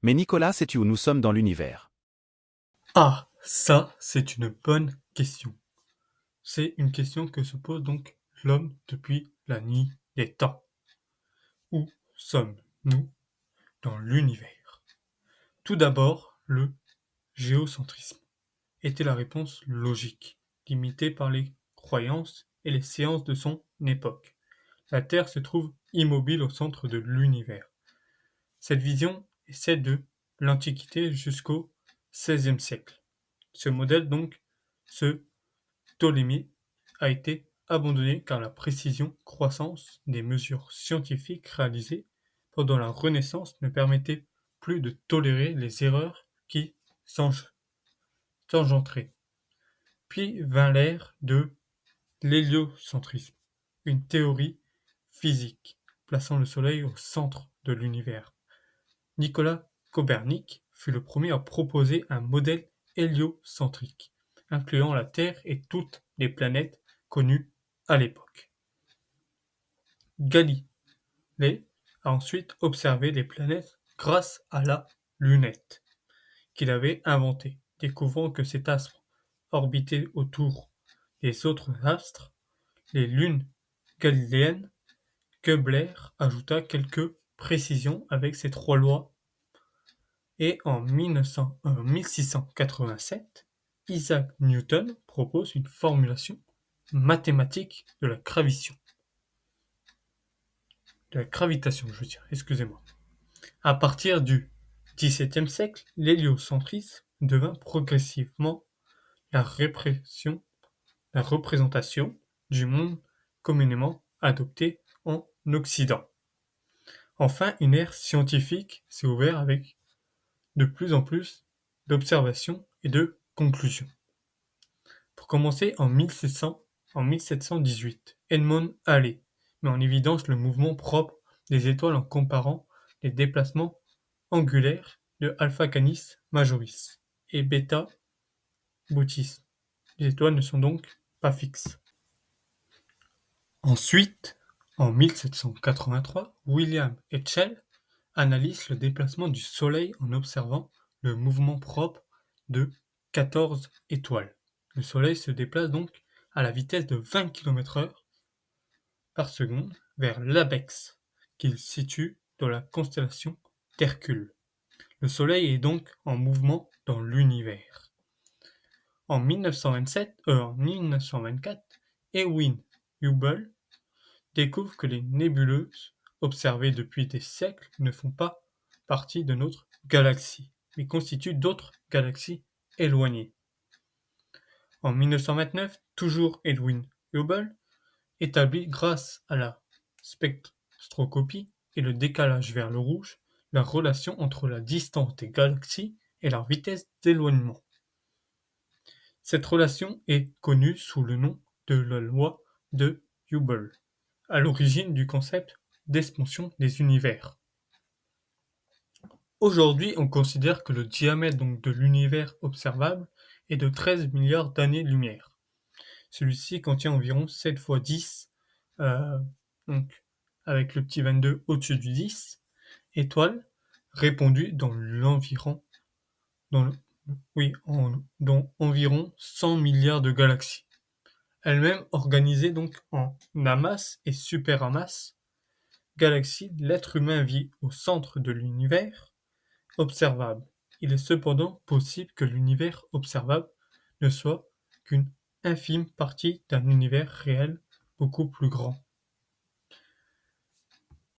Mais Nicolas, sais-tu où nous sommes dans l'univers? Ah, ça, c'est une bonne question. C'est une question que se pose donc l'homme depuis la nuit des temps. Où sommes-nous dans l'univers? Tout d'abord, le géocentrisme était la réponse logique, limitée par les croyances et les séances de son époque. La Terre se trouve immobile au centre de l'univers. Cette vision est celle de l'Antiquité jusqu'au XVIe siècle. Ce modèle donc se Ptolémée a été abandonné car la précision croissance des mesures scientifiques réalisées pendant la Renaissance ne permettait plus de tolérer les erreurs qui s'engendraient. Puis vint l'ère de l'héliocentrisme, une théorie physique plaçant le Soleil au centre de l'univers. Nicolas Copernic fut le premier à proposer un modèle héliocentrique, incluant la Terre et toutes les planètes connues à l'époque. Galilée a ensuite observé les planètes grâce à la lunette qu'il avait inventée, découvrant que cet astre orbitait autour des autres astres, les lunes galiléennes. Kepler ajouta quelques précisions avec ses trois lois et en 1687, Isaac Newton propose une formulation mathématique de la gravitation, je veux dire, excusez-moi. À partir du XVIIe siècle, l'héliocentrisme devint progressivement la, la représentation du monde communément adoptée en Occident. Enfin, une ère scientifique s'est ouverte avec de plus en plus d'observations et de conclusions. Pour commencer, en 1718, Edmond Halley met en évidence le mouvement propre des étoiles en comparant les déplacements angulaires de Alpha Canis Majoris et Beta Bootis. Les étoiles ne sont donc pas fixes. Ensuite, en 1783, William Herschel analyse le déplacement du Soleil en observant le mouvement propre de 14 étoiles. Le Soleil se déplace donc à la vitesse de 20 km/h par seconde vers l'apex, qu'il situe dans la constellation d'Hercule. Le Soleil est donc en mouvement dans l'univers. En 1924, Edwin Hubble découvre que les nébuleuses observées depuis des siècles ne font pas partie de notre galaxie, mais constituent d'autres galaxies éloignées. En 1929, toujours Edwin Hubble établit grâce à la spectroscopie et le décalage vers le rouge la relation entre la distance des galaxies et leur vitesse d'éloignement. Cette relation est connue sous le nom de la loi de Hubble, à l'origine du concept d'expansion des univers. Aujourd'hui, on considère que le diamètre donc, de l'univers observable est de 13 milliards d'années-lumière. Celui-ci contient environ 7 fois 10, euh, donc avec le petit 22 au-dessus du 10, étoiles répandues dans l'environ, dans, dans environ 100 milliards de galaxies. Elles-mêmes organisées donc en amas et superamas galaxies, l'être humain vit au centre de l'univers observable. Il est cependant possible que l'univers observable ne soit qu'une infime partie d'un univers réel beaucoup plus grand.